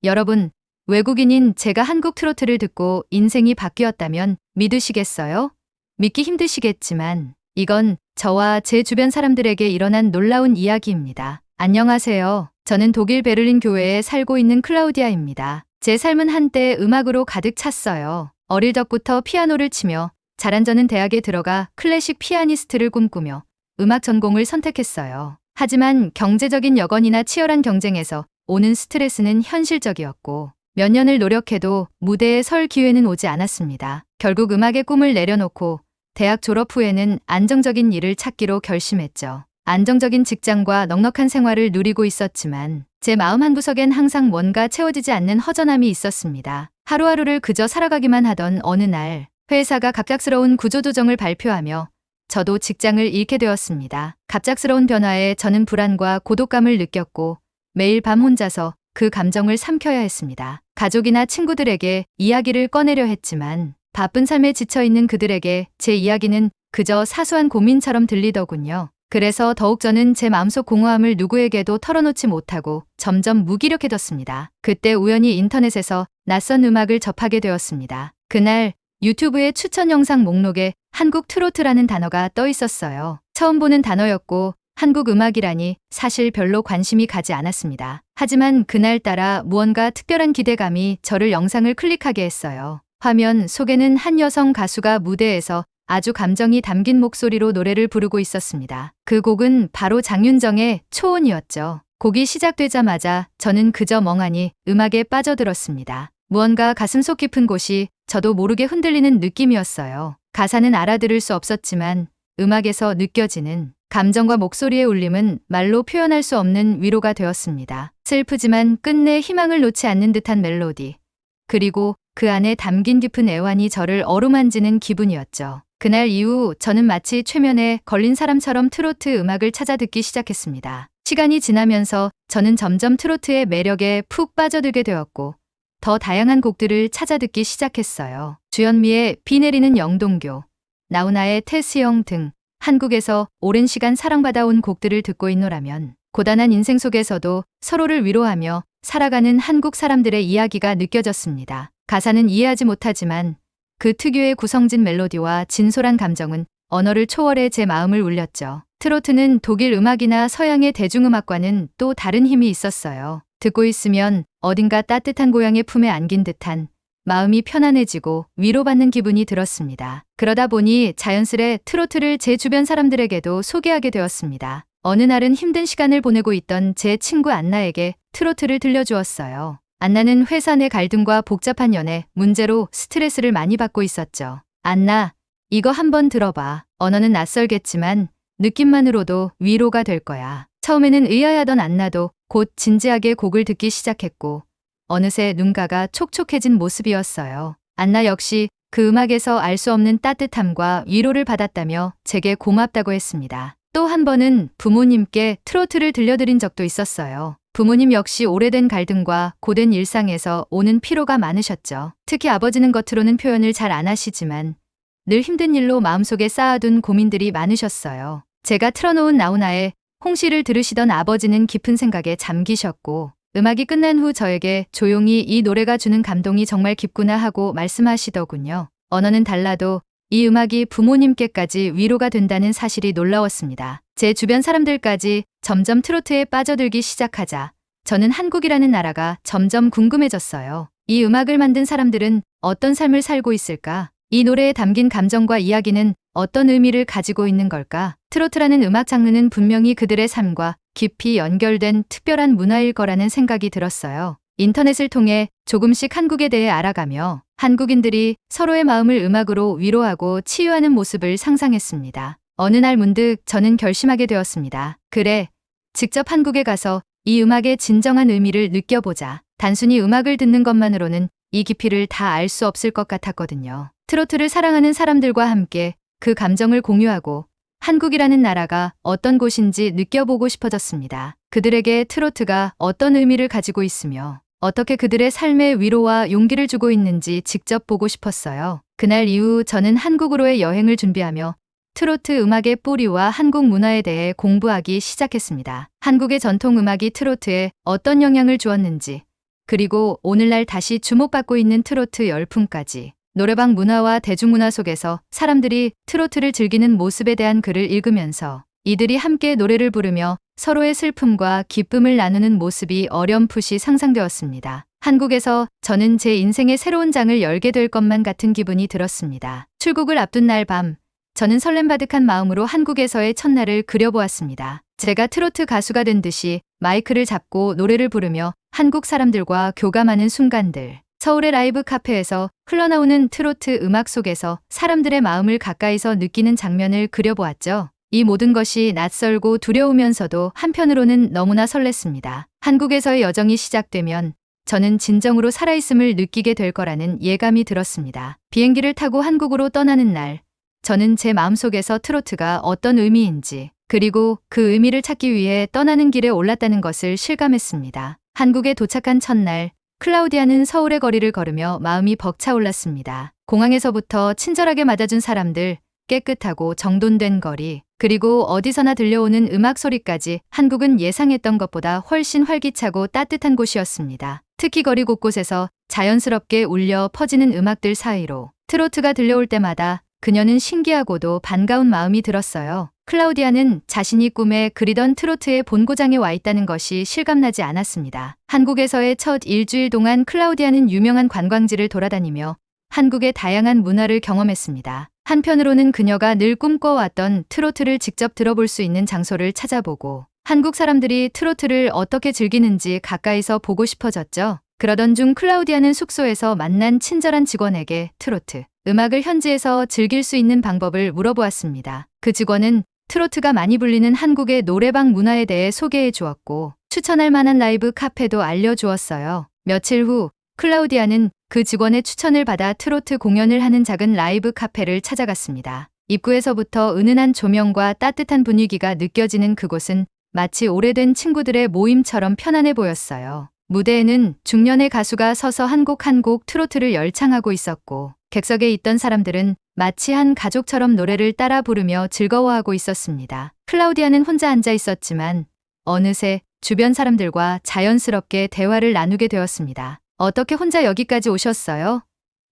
여러분, 외국인인 제가 한국 트로트를 듣고 인생이 바뀌었다면 믿으시겠어요? 믿기 힘드시겠지만 이건 저와 제 주변 사람들에게 일어난 놀라운 이야기입니다. 안녕하세요. 저는 독일 베를린 교회에 살고 있는 클라우디아입니다. 제 삶은 한때 음악으로 가득 찼어요. 어릴 적부터 피아노를 치며 자란 저는 대학에 들어가 클래식 피아니스트를 꿈꾸며 음악 전공을 선택했어요. 하지만 경제적인 여건이나 치열한 경쟁에서 오는 스트레스는 현실적이었고 몇 년을 노력해도 무대에 설 기회는 오지 않았습니다. 결국 음악의 꿈을 내려놓고 대학 졸업 후에는 안정적인 일을 찾기로 결심했죠. 안정적인 직장과 넉넉한 생활을 누리고 있었지만 제 마음 한구석엔 항상 뭔가 채워지지 않는 허전함이 있었습니다. 하루하루를 그저 살아가기만 하던 어느 날 회사가 갑작스러운 구조조정을 발표하며 저도 직장을 잃게 되었습니다. 갑작스러운 변화에 저는 불안과 고독감을 느꼈고 매일 밤 혼자서 그 감정을 삼켜야 했습니다. 가족이나 친구들에게 이야기를 꺼내려 했지만 바쁜 삶에 지쳐있는 그들에게 제 이야기는 그저 사소한 고민처럼 들리더군요. 그래서 더욱 저는 제 마음속 공허함을 누구에게도 털어놓지 못하고 점점 무기력해졌습니다. 그때 우연히 인터넷에서 낯선 음악을 접하게 되었습니다. 그날 유튜브의 추천 영상 목록에 한국 트로트라는 단어가 떠 있었어요. 처음 보는 단어였고 한국 음악이라니 사실 별로 관심이 가지 않았습니다. 하지만 그날따라 무언가 특별한 기대감이 저를 영상을 클릭하게 했어요. 화면 속에는 한 여성 가수가 무대에서 아주 감정이 담긴 목소리로 노래를 부르고 있었습니다. 그 곡은 바로 장윤정의 초혼이었죠. 곡이 시작되자마자 저는 그저 멍하니 음악에 빠져들었습니다. 무언가 가슴속 깊은 곳이 저도 모르게 흔들리는 느낌이었어요. 가사는 알아들을 수 없었지만 음악에서 느껴지는 감정과 목소리의 울림은 말로 표현할 수 없는 위로가 되었습니다. 슬프지만 끝내 희망을 놓지 않는 듯한 멜로디. 그리고 그 안에 담긴 깊은 애환이 저를 어루만지는 기분이었죠. 그날 이후 저는 마치 최면에 걸린 사람처럼 트로트 음악을 찾아 듣기 시작했습니다. 시간이 지나면서 저는 점점 트로트의 매력에 푹 빠져들게 되었고 더 다양한 곡들을 찾아 듣기 시작했어요. 주현미의 비 내리는 영동교, 나훈아의 태수영 등 한국에서 오랜 시간 사랑받아온 곡들을 듣고 있노라면 고단한 인생 속에서도 서로를 위로하며 살아가는 한국 사람들의 이야기가 느껴졌습니다. 가사는 이해하지 못하지만 그 특유의 구성진 멜로디와 진솔한 감정은 언어를 초월해 제 마음을 울렸죠. 트로트는 독일 음악이나 서양의 대중음악과는 또 다른 힘이 있었어요. 듣고 있으면 어딘가 따뜻한 고향의 품에 안긴 듯한 마음이 편안해지고 위로받는 기분이 들었습니다. 그러다 보니 자연스레 트로트를 제 주변 사람들에게도 소개하게 되었습니다. 어느 날은 힘든 시간을 보내고 있던 제 친구 안나에게 트로트를 들려주었어요. 안나는 회사 내 갈등과 복잡한 연애, 문제로 스트레스를 많이 받고 있었죠. 안나, 이거 한번 들어봐. 언어는 낯설겠지만 느낌만으로도 위로가 될 거야. 처음에는 의아해하던 안나도 곧 진지하게 곡을 듣기 시작했고 어느새 눈가가 촉촉해진 모습이었어요. 안나 역시 그 음악에서 알 수 없는 따뜻함과 위로를 받았다며 제게 고맙다고 했습니다. 또 한 번은 부모님께 트로트를 들려드린 적도 있었어요. 부모님 역시 오래된 갈등과 고된 일상에서 오는 피로가 많으셨죠. 특히 아버지는 겉으로는 표현을 잘 안 하시지만 늘 힘든 일로 마음속에 쌓아둔 고민들이 많으셨어요. 제가 틀어놓은 나훈아의 홍시를 들으시던 아버지는 깊은 생각에 잠기셨고 음악이 끝난 후 저에게 조용히 이 노래가 주는 감동이 정말 깊구나 하고 말씀하시더군요. 언어는 달라도 이 음악이 부모님께까지 위로가 된다는 사실이 놀라웠습니다. 제 주변 사람들까지 점점 트로트에 빠져들기 시작하자 저는 한국이라는 나라가 점점 궁금해졌어요. 이 음악을 만든 사람들은 어떤 삶을 살고 있을까? 이 노래에 담긴 감정과 이야기는 어떤 의미를 가지고 있는 걸까? 트로트라는 음악 장르는 분명히 그들의 삶과 깊이 연결된 특별한 문화일 거라는 생각이 들었어요. 인터넷을 통해 조금씩 한국에 대해 알아가며 한국인들이 서로의 마음을 음악으로 위로하고 치유하는 모습을 상상했습니다. 어느 날 문득 저는 결심하게 되었습니다. 그래, 직접 한국에 가서 이 음악의 진정한 의미를 느껴보자. 단순히 음악을 듣는 것만으로는 이 깊이를 다 알 수 없을 것 같았거든요. 트로트를 사랑하는 사람들과 함께 그 감정을 공유하고 한국이라는 나라가 어떤 곳인지 느껴보고 싶어졌습니다. 그들에게 트로트가 어떤 의미를 가지고 있으며 어떻게 그들의 삶에 위로와 용기를 주고 있는지 직접 보고 싶었어요. 그날 이후 저는 한국으로의 여행을 준비하며 트로트 음악의 뿌리와 한국 문화에 대해 공부하기 시작했습니다. 한국의 전통 음악이 트로트에 어떤 영향을 주었는지, 그리고 오늘날 다시 주목받고 있는 트로트 열풍까지. 노래방 문화와 대중문화 속에서 사람들이 트로트를 즐기는 모습에 대한 글을 읽으면서 이들이 함께 노래를 부르며 서로의 슬픔과 기쁨을 나누는 모습이 어렴풋이 상상되었습니다. 한국에서 저는 제 인생의 새로운 장을 열게 될 것만 같은 기분이 들었습니다. 출국을 앞둔 날 밤, 저는 설렘바득한 마음으로 한국에서의 첫날을 그려보았습니다. 제가 트로트 가수가 된 듯이 마이크를 잡고 노래를 부르며 한국 사람들과 교감하는 순간들. 서울의 라이브 카페에서 흘러나오는 트로트 음악 속에서 사람들의 마음을 가까이서 느끼는 장면을 그려보았죠. 이 모든 것이 낯설고 두려우면서도 한편으로는 너무나 설렜습니다. 한국에서의 여정이 시작되면 저는 진정으로 살아있음을 느끼게 될 거라는 예감이 들었습니다. 비행기를 타고 한국으로 떠나는 날, 저는 제 마음속에서 트로트가 어떤 의미인지, 그리고 그 의미를 찾기 위해 떠나는 길에 올랐다는 것을 실감했습니다. 한국에 도착한 첫날, 클라우디아는 서울의 거리를 걸으며 마음이 벅차올랐습니다. 공항에서부터 친절하게 맞아준 사람들, 깨끗하고 정돈된 거리, 그리고 어디서나 들려오는 음악 소리까지 한국은 예상했던 것보다 훨씬 활기차고 따뜻한 곳이었습니다. 특히 거리 곳곳에서 자연스럽게 울려 퍼지는 음악들 사이로 트로트가 들려올 때마다 그녀는 신기하고도 반가운 마음이 들었어요. 클라우디아는 자신이 꿈에 그리던 트로트의 본고장에 와 있다는 것이 실감나지 않았습니다. 한국에서의 첫 일주일 동안 클라우디아는 유명한 관광지를 돌아다니며 한국의 다양한 문화를 경험했습니다. 한편으로는 그녀가 늘 꿈꿔왔던 트로트를 직접 들어볼 수 있는 장소를 찾아보고 한국 사람들이 트로트를 어떻게 즐기는지 가까이서 보고 싶어졌죠. 그러던 중 클라우디아는 숙소에서 만난 친절한 직원에게 트로트 음악을 현지에서 즐길 수 있는 방법을 물어보았습니다. 그 직원은 트로트가 많이 불리는 한국의 노래방 문화에 대해 소개해 주었고 추천할 만한 라이브 카페도 알려주었어요. 며칠 후 클라우디아는 그 직원의 추천을 받아 트로트 공연을 하는 작은 라이브 카페를 찾아갔습니다. 입구에서부터 은은한 조명과 따뜻한 분위기가 느껴지는 그곳은 마치 오래된 친구들의 모임처럼 편안해 보였어요. 무대에는 중년의 가수가 서서 한 곡 한 곡 트로트를 열창하고 있었고 객석에 있던 사람들은 마치 한 가족처럼 노래를 따라 부르며 즐거워하고 있었습니다. 클라우디아는 혼자 앉아 있었지만 어느새 주변 사람들과 자연스럽게 대화를 나누게 되었습니다. 어떻게 혼자 여기까지 오셨어요?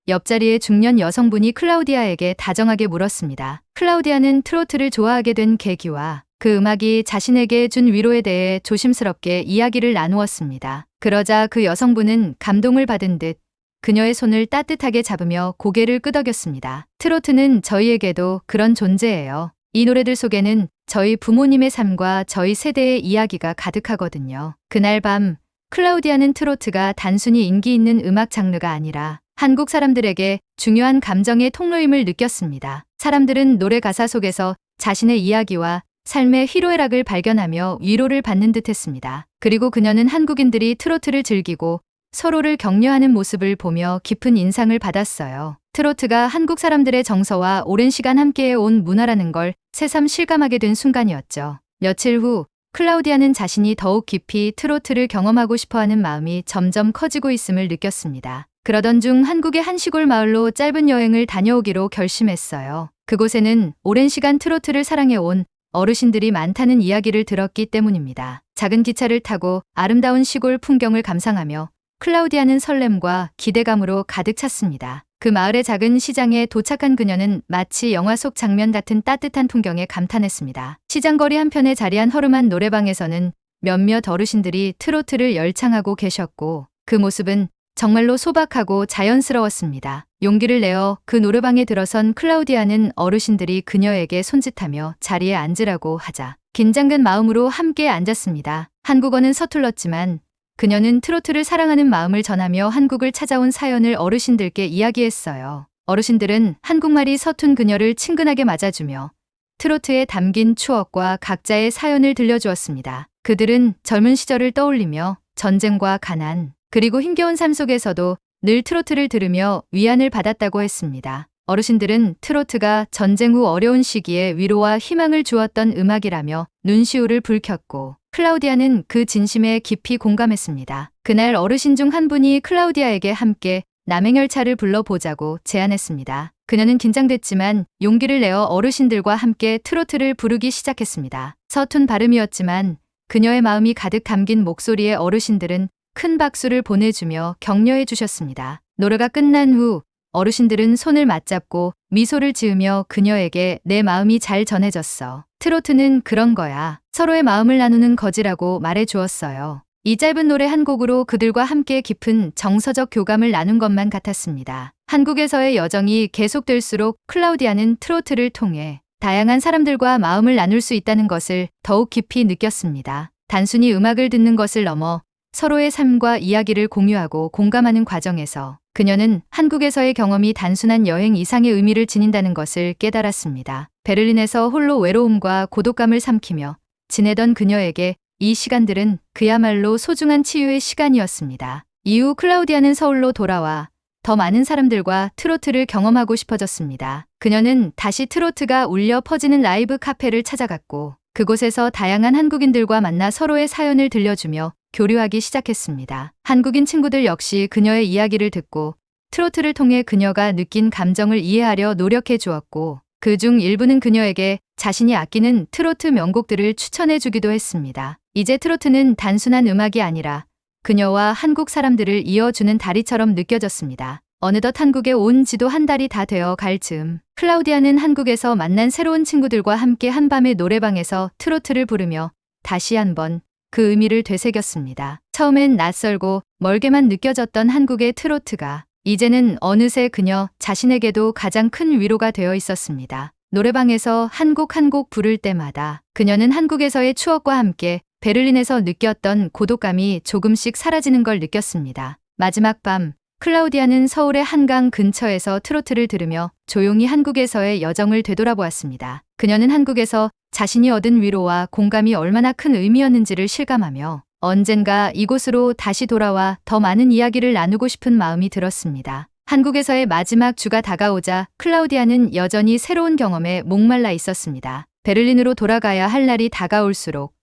옆자리의 중년 여성분이 클라우디아에게 다정하게 물었습니다. 클라우디아는 트로트를 좋아하게 된 계기와 그 음악이 자신에게 준 위로에 대해 조심스럽게 이야기를 나누었습니다. 그러자 그 여성분은 감동을 받은 듯 그녀의 손을 따뜻하게 잡으며 고개를 끄덕였습니다. 트로트는 저희에게도 그런 존재예요. 이 노래들 속에는 저희 부모님의 삶과 저희 세대의 이야기가 가득하거든요. 그날 밤 클라우디아는 트로트가 단순히 인기 있는 음악 장르가 아니라 한국 사람들에게 중요한 감정의 통로임을 느꼈습니다. 사람들은 노래 가사 속에서 자신의 이야기와 삶의 희로애락을 발견하며 위로를 받는 듯했습니다. 그리고 그녀는 한국인들이 트로트를 즐기고 서로를 격려하는 모습을 보며 깊은 인상을 받았어요. 트로트가 한국 사람들의 정서와 오랜 시간 함께해온 문화라는 걸 새삼 실감하게 된 순간이었죠. 며칠 후 클라우디아는 자신이 더욱 깊이 트로트를 경험하고 싶어하는 마음이 점점 커지고 있음을 느꼈습니다. 그러던 중 한국의 한 시골 마을로 짧은 여행을 다녀오기로 결심했어요. 그곳에는 오랜 시간 트로트를 사랑해온 어르신들이 많다는 이야기를 들었기 때문입니다. 작은 기차를 타고 아름다운 시골 풍경을 감상하며 클라우디아는 설렘과 기대감으로 가득 찼습니다. 그 마을의 작은 시장에 도착한 그녀는 마치 영화 속 장면 같은 따뜻한 풍경에 감탄했습니다. 시장거리 한편에 자리한 허름한 노래방에서는 몇몇 어르신들이 트로트를 열창하고 계셨고 그 모습은 정말로 소박하고 자연스러웠습니다. 용기를 내어 그 노래방에 들어선 클라우디아는 어르신들이 그녀에게 손짓하며 자리에 앉으라고 하자 긴장된 마음으로 함께 앉았습니다. 한국어는 서툴렀지만 그녀는 트로트를 사랑하는 마음을 전하며 한국을 찾아온 사연을 어르신들께 이야기했어요. 어르신들은 한국말이 서툰 그녀를 친근하게 맞아주며 트로트에 담긴 추억과 각자의 사연을 들려주었습니다. 그들은 젊은 시절을 떠올리며 전쟁과 가난, 그리고 힘겨운 삶 속에서도 늘 트로트를 들으며 위안을 받았다고 했습니다. 어르신들은 트로트가 전쟁 후 어려운 시기에 위로와 희망을 주었던 음악이라며 눈시울을 붉혔고 클라우디아는 그 진심에 깊이 공감했습니다. 그날 어르신 중 한 분이 클라우디아에게 함께 남행열차를 불러보자고 제안했습니다. 그녀는 긴장됐지만 용기를 내어 어르신들과 함께 트로트를 부르기 시작했습니다. 서툰 발음이었지만 그녀의 마음이 가득 담긴 목소리에 어르신들은 큰 박수를 보내주며 격려해 주셨습니다. 노래가 끝난 후 어르신들은 손을 맞잡고 미소를 지으며 그녀에게 내 마음이 잘 전해졌어. 트로트는 그런 거야. 서로의 마음을 나누는 거지라고 말해 주었어요. 이 짧은 노래 한 곡으로 그들과 함께 깊은 정서적 교감을 나눈 것만 같았습니다. 한국에서의 여정이 계속될수록 클라우디아는 트로트를 통해 다양한 사람들과 마음을 나눌 수 있다는 것을 더욱 깊이 느꼈습니다. 단순히 음악을 듣는 것을 넘어 서로의 삶과 이야기를 공유하고 공감하는 과정에서 그녀는 한국에서의 경험이 단순한 여행 이상의 의미를 지닌다는 것을 깨달았습니다. 베를린에서 홀로 외로움과 고독감을 삼키며 지내던 그녀에게 이 시간들은 그야말로 소중한 치유의 시간이었습니다. 이후 클라우디아는 서울로 돌아와 더 많은 사람들과 트로트를 경험하고 싶어졌습니다. 그녀는 다시 트로트가 울려 퍼지는 라이브 카페를 찾아갔고 그곳에서 다양한 한국인들과 만나 서로의 사연을 들려주며 교류하기 시작했습니다. 한국인 친구들 역시 그녀의 이야기를 듣고 트로트를 통해 그녀가 느낀 감정을 이해하려 노력해 주었고 그중 일부는 그녀에게 자신이 아끼는 트로트 명곡들을 추천해 주기도 했습니다. 이제 트로트는 단순한 음악이 아니라 그녀와 한국 사람들을 이어주는 다리처럼 느껴졌습니다. 어느덧 한국에 온 지도 한 달이 다 되어 갈 즈음 클라우디아는 한국에서 만난 새로운 친구들과 함께 한밤의 노래방에서 트로트를 부르며 다시 한번 그 의미를 되새겼습니다. 처음엔 낯설고 멀게만 느껴졌던 한국의 트로트가 이제는 어느새 그녀 자신에게도 가장 큰 위로가 되어 있었습니다. 노래방에서 한 곡 한 곡 부를 때마다 그녀는 한국에서의 추억과 함께 베를린에서 느꼈던 고독감이 조금씩 사라지는 걸 느꼈습니다. 마지막 밤, 클라우디아는 서울의 한강 근처에서 트로트를 들으며 조용히 한국에서의 여정을 되돌아보았습니다. 그녀는 한국에서 자신이 얻은 위로와 공감이 얼마나 큰 의미였는지를 실감하며 언젠가 이곳으로 다시 돌아와 더 많은 이야기를 나누고 싶은 마음이 들었습니다. 한국에서의 마지막 주가 다가오자 클라우디아는 여전히 새로운 경험에 목말라 있었습니다. 베를린으로 돌아가야 할 날이 다가올수록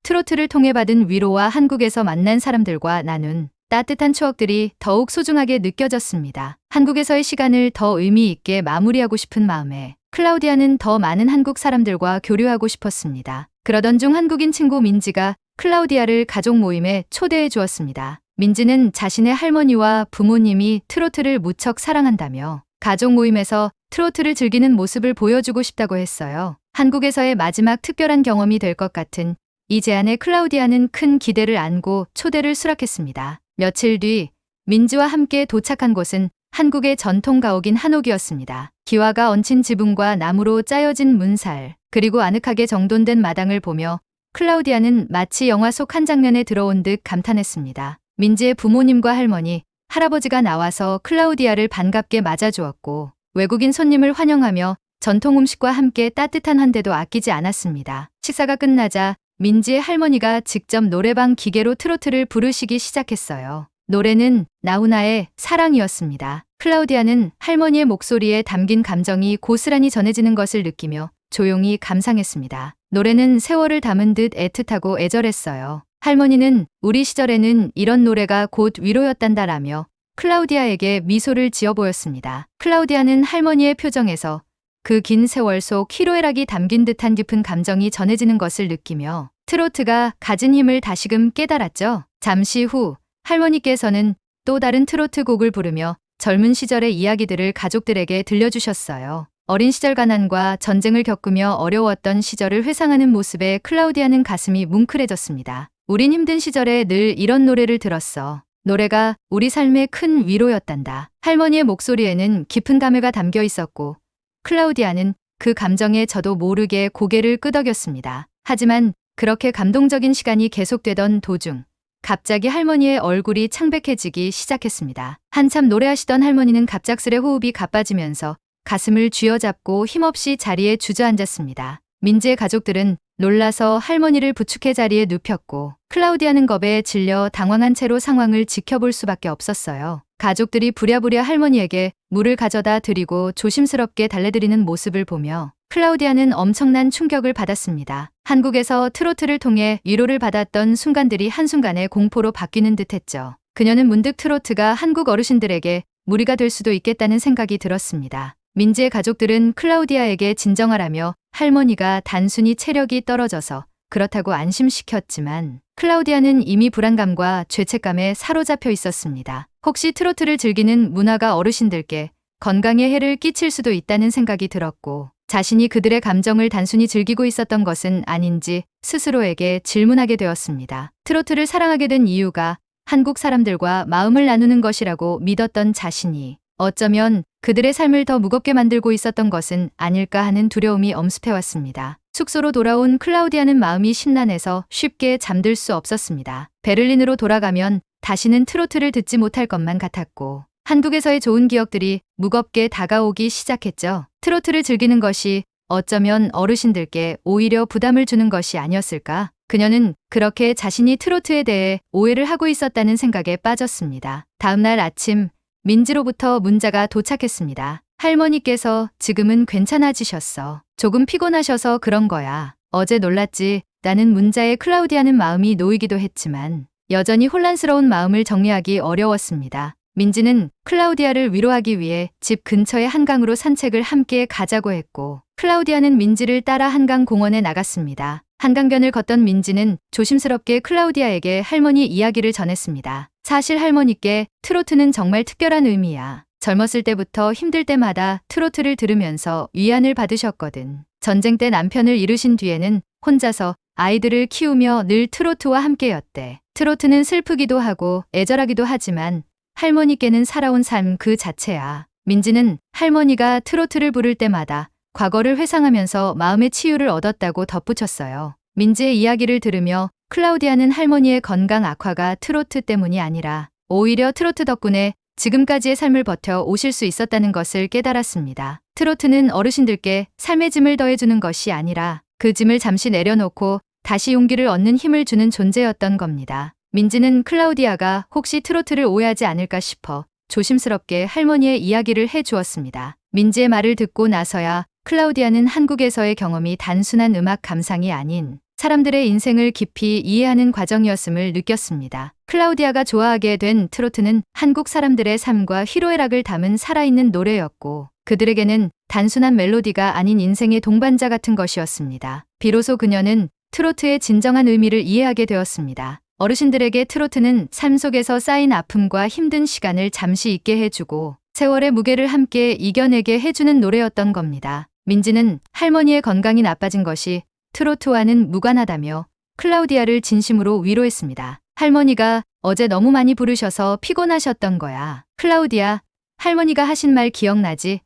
트로트를 통해 받은 위로와 한국에서 만난 사람들과 나눈 따뜻한 추억들이 더욱 소중하게 느껴졌습니다. 한국에서의 시간을 더 의미 있게 마무리하고 싶은 마음에 클라우디아는 더 많은 한국 사람들과 교류하고 싶었습니다. 그러던 중 한국인 친구 민지가 클라우디아를 가족 모임에 초대해 주었습니다. 민지는 자신의 할머니와 부모님이 트로트를 무척 사랑한다며 가족 모임에서 트로트를 즐기는 모습을 보여주고 싶다고 했어요. 한국에서의 마지막 특별한 경험이 될 것 같은 이 제안에 클라우디아는 큰 기대를 안고 초대를 수락했습니다. 며칠 뒤 민지와 함께 도착한 곳은 한국의 전통 가옥인 한옥이었습니다. 기와가 얹힌 지붕과 나무로 짜여진 문살, 그리고 아늑하게 정돈된 마당을 보며 클라우디아는 마치 영화 속 한 장면에 들어온 듯 감탄했습니다. 민지의 부모님과 할머니, 할아버지가 나와서 클라우디아를 반갑게 맞아주었고 외국인 손님을 환영하며 전통 음식과 함께 따뜻한 환대도 아끼지 않았습니다. 식사가 끝나자 민지의 할머니가 직접 노래방 기계로 트로트를 부르시기 시작했어요. 노래는 나훈아의 사랑이었습니다. 클라우디아는 할머니의 목소리에 담긴 감정이 고스란히 전해지는 것을 느끼며 조용히 감상했습니다. 노래는 세월을 담은 듯 애틋하고 애절했어요. 할머니는 우리 시절에는 이런 노래가 곧 위로였단다라며 클라우디아에게 미소를 지어 보였습니다. 클라우디아는 할머니의 표정에서 그 긴 세월 속 희로애락이 담긴 듯한 깊은 감정이 전해지는 것을 느끼며 트로트가 가진 힘을 다시금 깨달았죠. 잠시 후 할머니께서는 또 다른 트로트 곡을 부르며 젊은 시절의 이야기들을 가족들에게 들려주셨어요. 어린 시절 가난과 전쟁을 겪으며 어려웠던 시절을 회상하는 모습에 클라우디아는 가슴이 뭉클해졌습니다. 우린 힘든 시절에 늘 이런 노래를 들었어. 노래가 우리 삶의 큰 위로였단다. 할머니의 목소리에는 깊은 감회가 담겨 있었고 클라우디아는 그 감정에 저도 모르게 고개를 끄덕였습니다. 하지만 그렇게 감동적인 시간이 계속되던 도중 갑자기 할머니의 얼굴이 창백해지기 시작했습니다. 한참 노래하시던 할머니는 갑작스레 호흡이 가빠지면서 가슴을 쥐어잡고 힘없이 자리에 주저앉았습니다. 민지의 가족들은 놀라서 할머니를 부축해 자리에 눕혔고 클라우디아는 겁에 질려 당황한 채로 상황을 지켜볼 수밖에 없었어요. 가족들이 부랴부랴 할머니에게 물을 가져다 드리고 조심스럽게 달래드리는 모습을 보며 클라우디아는 엄청난 충격을 받았습니다. 한국에서 트로트를 통해 위로를 받았던 순간들이 한순간에 공포로 바뀌는 듯했죠. 그녀는 문득 트로트가 한국 어르신들에게 무리가 될 수도 있겠다는 생각이 들었습니다. 민지의 가족들은 클라우디아에게 진정하라며 할머니가 단순히 체력이 떨어져서 그렇다고 안심시켰지만 클라우디아는 이미 불안감과 죄책감에 사로잡혀 있었습니다. 혹시 트로트를 즐기는 문화가 어르신들께 건강에 해를 끼칠 수도 있다는 생각이 들었고, 자신이 그들의 감정을 단순히 즐기고 있었던 것은 아닌지 스스로에게 질문하게 되었습니다. 트로트를 사랑하게 된 이유가 한국 사람들과 마음을 나누는 것이라고 믿었던 자신이 어쩌면 그들의 삶을 더 무겁게 만들고 있었던 것은 아닐까 하는 두려움이 엄습해왔습니다. 숙소로 돌아온 클라우디아는 마음이 심란해서 쉽게 잠들 수 없었습니다. 베를린으로 돌아가면 다시는 트로트를 듣지 못할 것만 같았고, 한국에서의 좋은 기억들이 무겁게 다가오기 시작했죠. 트로트를 즐기는 것이 어쩌면 어르신들께 오히려 부담을 주는 것이 아니었을까? 그녀는 그렇게 자신이 트로트에 대해 오해를 하고 있었다는 생각에 빠졌습니다. 다음 날 아침, 민지로부터 문자가 도착했습니다. 할머니께서 지금은 괜찮아지셨어. 조금 피곤하셔서 그런 거야. 어제 놀랐지. 라는 문자에 클라우디아는 마음이 놓이기도 했지만 여전히 혼란스러운 마음을 정리하기 어려웠습니다. 민지는 클라우디아를 위로하기 위해 집 근처의 한강으로 산책을 함께 가자고 했고, 클라우디아는 민지를 따라 한강 공원에 나갔습니다. 한강변을 걷던 민지는 조심스럽게 클라우디아에게 할머니 이야기를 전했습니다. 사실 할머니께 트로트는 정말 특별한 의미야. 젊었을 때부터 힘들 때마다 트로트를 들으면서 위안을 받으셨거든. 전쟁 때 남편을 잃으신 뒤에는 혼자서 아이들을 키우며 늘 트로트와 함께였대. 트로트는 슬프기도 하고 애절하기도 하지만 할머니께는 살아온 삶 그 자체야. 민지는 할머니가 트로트를 부를 때마다 과거를 회상하면서 마음의 치유를 얻었다고 덧붙였어요. 민지의 이야기를 들으며 클라우디아는 할머니의 건강 악화가 트로트 때문이 아니라 오히려 트로트 덕분에 지금까지의 삶을 버텨 오실 수 있었다는 것을 깨달았습니다. 트로트는 어르신들께 삶의 짐을 더해주는 것이 아니라 그 짐을 잠시 내려놓고 다시 용기를 얻는 힘을 주는 존재였던 겁니다. 민지는 클라우디아가 혹시 트로트를 오해하지 않을까 싶어 조심스럽게 할머니의 이야기를 해주었습니다. 민지의 말을 듣고 나서야 클라우디아는 한국에서의 경험이 단순한 음악 감상이 아닌 사람들의 인생을 깊이 이해하는 과정이었음을 느꼈습니다. 클라우디아가 좋아하게 된 트로트는 한국 사람들의 삶과 희로애락을 담은 살아있는 노래였고, 그들에게는 단순한 멜로디가 아닌 인생의 동반자 같은 것이었습니다. 비로소 그녀는 트로트의 진정한 의미를 이해하게 되었습니다. 어르신들에게 트로트는 삶 속에서 쌓인 아픔과 힘든 시간을 잠시 잊게 해주고 세월의 무게를 함께 이겨내게 해주는 노래였던 겁니다. 민지는 할머니의 건강이 나빠진 것이 트로트와는 무관하다며 클라우디아를 진심으로 위로했습니다. 할머니가 어제 너무 많이 부르셔서 피곤하셨던 거야. 클라우디아, 할머니가 하신 말 기억나지?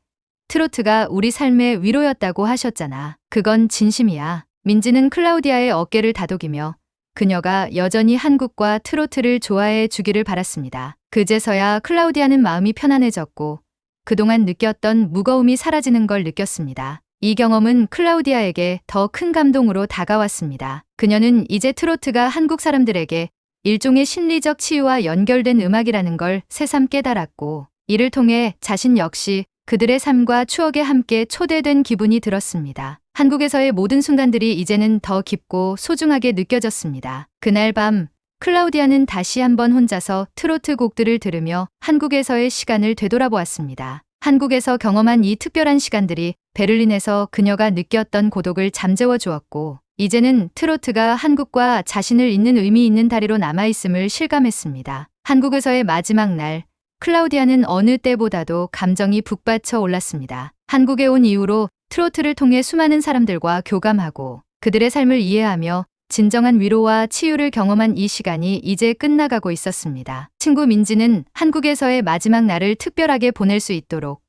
트로트가 우리 삶의 위로였다고 하셨잖아. 그건 진심이야. 민지는 클라우디아의 어깨를 다독이며 그녀가 여전히 한국과 트로트를 좋아해 주기를 바랐습니다. 그제서야 클라우디아는 마음이 편안해졌고 그동안 느꼈던 무거움이 사라지는 걸 느꼈습니다. 이 경험은 클라우디아에게 더 큰 감동으로 다가왔습니다. 그녀는 이제 트로트가 한국 사람들에게 일종의 심리적 치유와 연결된 음악이라는 걸 새삼 깨달았고, 이를 통해 자신 역시 그들의 삶과 추억에 함께 초대된 기분이 들었습니다. 한국에서의 모든 순간들이 이제는 더 깊고 소중하게 느껴졌습니다. 그날 밤, 클라우디아는 다시 한번 혼자서 트로트 곡들을 들으며 한국에서의 시간을 되돌아보았습니다. 한국에서 경험한 이 특별한 시간들이 베를린에서 그녀가 느꼈던 고독을 잠재워 주었고, 이제는 트로트가 한국과 자신을 잇는 의미 있는 다리로 남아있음을 실감했습니다. 한국에서의 마지막 날, 클라우디아는 어느 때보다도 감정이 북받쳐 올랐습니다. 한국에 온 이후로 트로트를 통해 수많은 사람들과 교감하고 그들의 삶을 이해하며 진정한 위로와 치유를 경험한 이 시간이 이제 끝나가고 있었습니다. 친구 민지는 한국에서의 마지막 날을 특별하게 보낼 수 있도록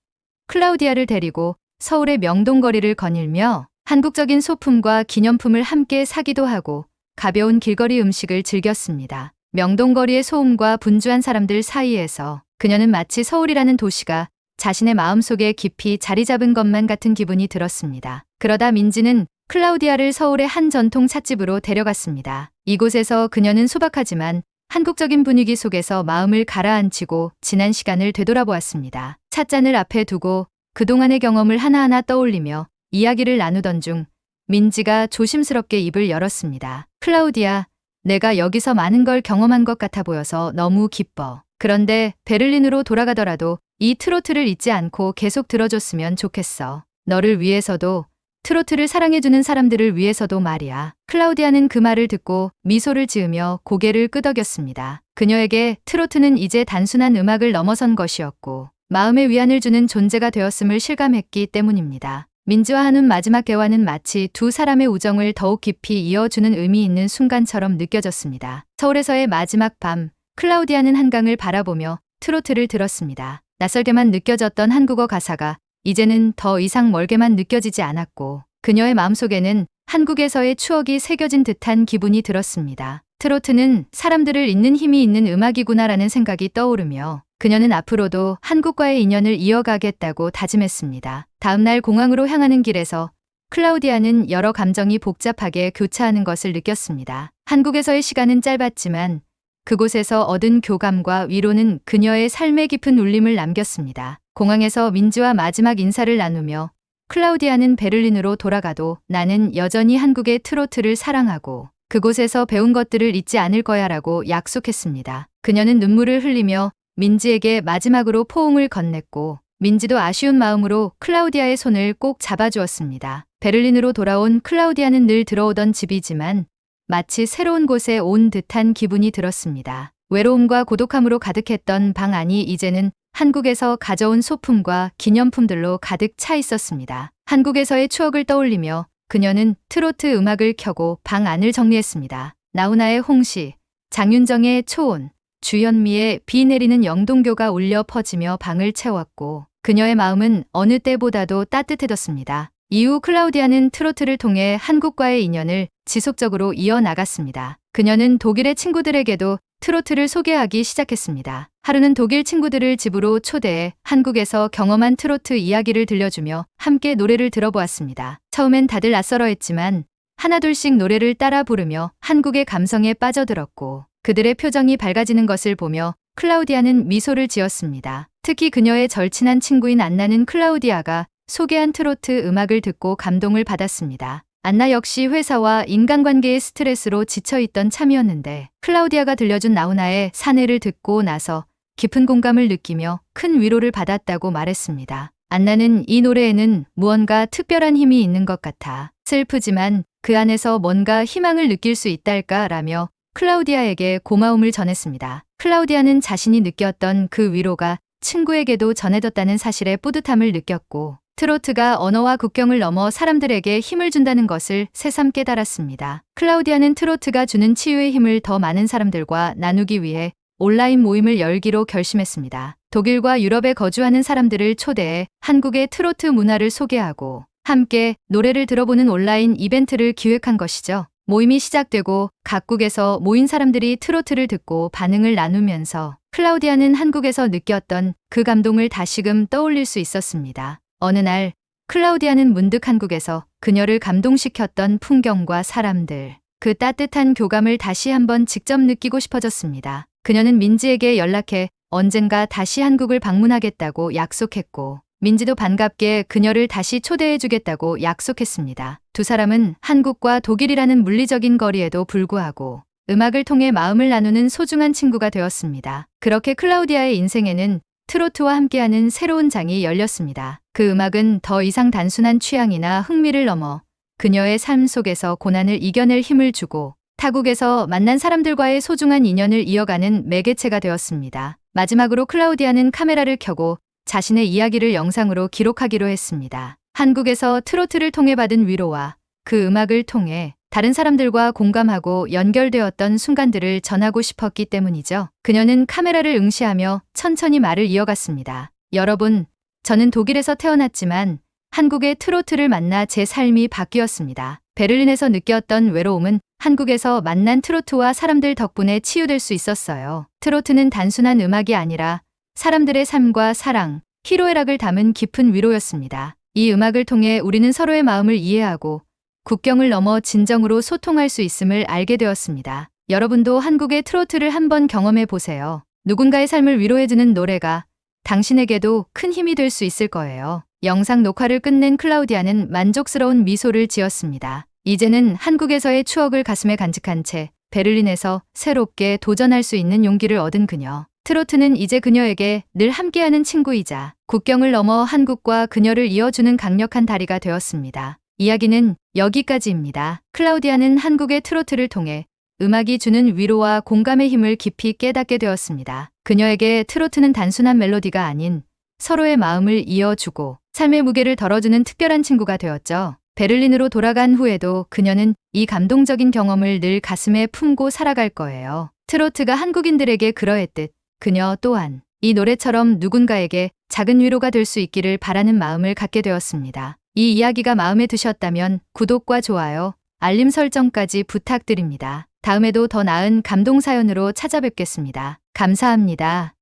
클라우디아를 데리고 서울의 명동거리를 거닐며 한국적인 소품과 기념품을 함께 사기도 하고 가벼운 길거리 음식을 즐겼습니다. 명동거리의 소음과 분주한 사람들 사이에서 그녀는 마치 서울이라는 도시가 자신의 마음속에 깊이 자리 잡은 것만 같은 기분이 들었습니다. 그러다 민지는 클라우디아를 서울의 한 전통 찻집으로 데려갔습니다. 이곳에서 그녀는 소박하지만 한국적인 분위기 속에서 마음을 가라앉히고 지난 시간을 되돌아보았습니다. 찻잔을 앞에 두고 그동안의 경험을 하나하나 떠올리며 이야기를 나누던 중 민지가 조심스럽게 입을 열었습니다. 클라우디아, 내가 여기서 많은 걸 경험한 것 같아 보여서 너무 기뻐. 그런데 베를린으로 돌아가더라도 이 트로트를 잊지 않고 계속 들어줬으면 좋겠어. 너를 위해서도, 트로트를 사랑해주는 사람들을 위해서도 말이야. 클라우디아는 그 말을 듣고 미소를 지으며 고개를 끄덕였습니다. 그녀에게 트로트는 이제 단순한 음악을 넘어선 것이었고 마음의 위안을 주는 존재가 되었음을 실감했기 때문입니다. 민지와 한훈 마지막 대화는 마치 두 사람의 우정을 더욱 깊이 이어주는 의미 있는 순간처럼 느껴졌습니다. 서울에서의 마지막 밤, 클라우디아는 한강을 바라보며 트로트를 들었습니다. 낯설게만 느껴졌던 한국어 가사가 이제는 더 이상 멀게만 느껴지지 않았고 그녀의 마음속에는 한국에서의 추억이 새겨진 듯한 기분이 들었습니다. 트로트는 사람들을 잇는 힘이 있는 음악이구나라는 생각이 떠오르며 그녀는 앞으로도 한국과의 인연을 이어가겠다고 다짐했습니다. 다음날 공항으로 향하는 길에서 클라우디아는 여러 감정이 복잡하게 교차하는 것을 느꼈습니다. 한국에서의 시간은 짧았지만 그곳에서 얻은 교감과 위로는 그녀의 삶에 깊은 울림을 남겼습니다. 공항에서 민지와 마지막 인사를 나누며 클라우디아는 베를린으로 돌아가도 나는 여전히 한국의 트로트를 사랑하고 그곳에서 배운 것들을 잊지 않을 거야라고 약속했습니다. 그녀는 눈물을 흘리며 민지에게 마지막으로 포옹을 건넸고 민지도 아쉬운 마음으로 클라우디아의 손을 꼭 잡아주었습니다. 베를린으로 돌아온 클라우디아는 늘 들어오던 집이지만 마치 새로운 곳에 온 듯한 기분이 들었습니다. 외로움과 고독함으로 가득했던 방 안이 이제는 한국에서 가져온 소품과 기념품들로 가득 차 있었습니다. 한국에서의 추억을 떠올리며 그녀는 트로트 음악을 켜고 방 안을 정리했습니다. 나훈아의 홍시, 장윤정의 초온, 주현미의 비 내리는 영동교가 울려 퍼지며 방을 채웠고 그녀의 마음은 어느 때보다도 따뜻해졌습니다. 이후 클라우디아는 트로트를 통해 한국과의 인연을 지속적으로 이어나갔습니다. 그녀는 독일의 친구들에게도 트로트를 소개하기 시작했습니다. 하루는 독일 친구들을 집으로 초대해 한국에서 경험한 트로트 이야기를 들려주며 함께 노래를 들어보았습니다. 처음엔 다들 낯설어했지만 하나둘씩 노래를 따라 부르며 한국의 감성에 빠져들었고 그들의 표정이 밝아지는 것을 보며 클라우디아는 미소를 지었습니다. 특히 그녀의 절친한 친구인 안나는 클라우디아가 소개한 트로트 음악을 듣고 감동을 받았습니다. 안나 역시 회사와 인간관계의 스트레스로 지쳐있던 참이었는데 클라우디아가 들려준 나훈아의 사내를 듣고 나서 깊은 공감을 느끼며 큰 위로를 받았다고 말했습니다. 안나는 이 노래에는 무언가 특별한 힘이 있는 것 같아 슬프지만 그 안에서 뭔가 희망을 느낄 수 있달까라며 클라우디아에게 고마움을 전했습니다. 클라우디아는 자신이 느꼈던 그 위로가 친구에게도 전해졌다는 사실에 뿌듯함을 느꼈고 트로트가 언어와 국경을 넘어 사람들에게 힘을 준다는 것을 새삼 깨달았습니다. 클라우디아는 트로트가 주는 치유의 힘을 더 많은 사람들과 나누기 위해 온라인 모임을 열기로 결심했습니다. 독일과 유럽에 거주하는 사람들을 초대해 한국의 트로트 문화를 소개하고 함께 노래를 들어보는 온라인 이벤트를 기획한 것이죠. 모임이 시작되고 각국에서 모인 사람들이 트로트를 듣고 반응을 나누면서 클라우디아는 한국에서 느꼈던 그 감동을 다시금 떠올릴 수 있었습니다. 어느 날 클라우디아는 문득 한국에서 그녀를 감동시켰던 풍경과 사람들, 그 따뜻한 교감을 다시 한번 직접 느끼고 싶어졌습니다. 그녀는 민지에게 연락해 언젠가 다시 한국을 방문하겠다고 약속했고 민지도 반갑게 그녀를 다시 초대해주겠다고 약속했습니다. 두 사람은 한국과 독일이라는 물리적인 거리에도 불구하고 음악을 통해 마음을 나누는 소중한 친구가 되었습니다. 그렇게 클라우디아의 인생에는 트로트와 함께하는 새로운 장이 열렸습니다. 그 음악은 더 이상 단순한 취향이나 흥미를 넘어 그녀의 삶 속에서 고난을 이겨낼 힘을 주고 타국에서 만난 사람들과의 소중한 인연을 이어가는 매개체가 되었습니다. 마지막으로 클라우디아는 카메라를 켜고 자신의 이야기를 영상으로 기록하기로 했습니다. 한국에서 트로트를 통해 받은 위로와 그 음악을 통해 다른 사람들과 공감하고 연결되었던 순간들을 전하고 싶었기 때문이죠. 그녀는 카메라를 응시하며 천천히 말을 이어갔습니다. 여러분, 저는 독일에서 태어났지만 한국의 트로트를 만나 제 삶이 바뀌었습니다. 베를린에서 느꼈던 외로움은 한국에서 만난 트로트와 사람들 덕분에 치유될 수 있었어요. 트로트는 단순한 음악이 아니라 사람들의 삶과 사랑, 희로애락을 담은 깊은 위로였습니다. 이 음악을 통해 우리는 서로의 마음을 이해하고 국경을 넘어 진정으로 소통할 수 있음을 알게 되었습니다. 여러분도 한국의 트로트를 한번 경험해 보세요. 누군가의 삶을 위로해주는 노래가 당신에게도 큰 힘이 될 수 있을 거예요. 영상 녹화를 끝낸 클라우디아는 만족스러운 미소를 지었습니다. 이제는 한국에서의 추억을 가슴에 간직한 채 베를린에서 새롭게 도전할 수 있는 용기를 얻은 그녀. 트로트는 이제 그녀에게 늘 함께하는 친구이자 국경을 넘어 한국과 그녀를 이어주는 강력한 다리가 되었습니다. 이야기는 여기까지입니다. 클라우디아는 한국의 트로트를 통해 음악이 주는 위로와 공감의 힘을 깊이 깨닫게 되었습니다. 그녀에게 트로트는 단순한 멜로디가 아닌 서로의 마음을 이어주고 삶의 무게를 덜어주는 특별한 친구가 되었죠. 베를린으로 돌아간 후에도 그녀는 이 감동적인 경험을 늘 가슴에 품고 살아갈 거예요. 트로트가 한국인들에게 그러했듯 그녀 또한 이 노래처럼 누군가에게 작은 위로가 될 수 있기를 바라는 마음을 갖게 되었습니다. 이 이야기가 마음에 드셨다면 구독과 좋아요, 알림 설정까지 부탁드립니다. 다음에도 더 나은 감동 사연으로 찾아뵙겠습니다. 감사합니다.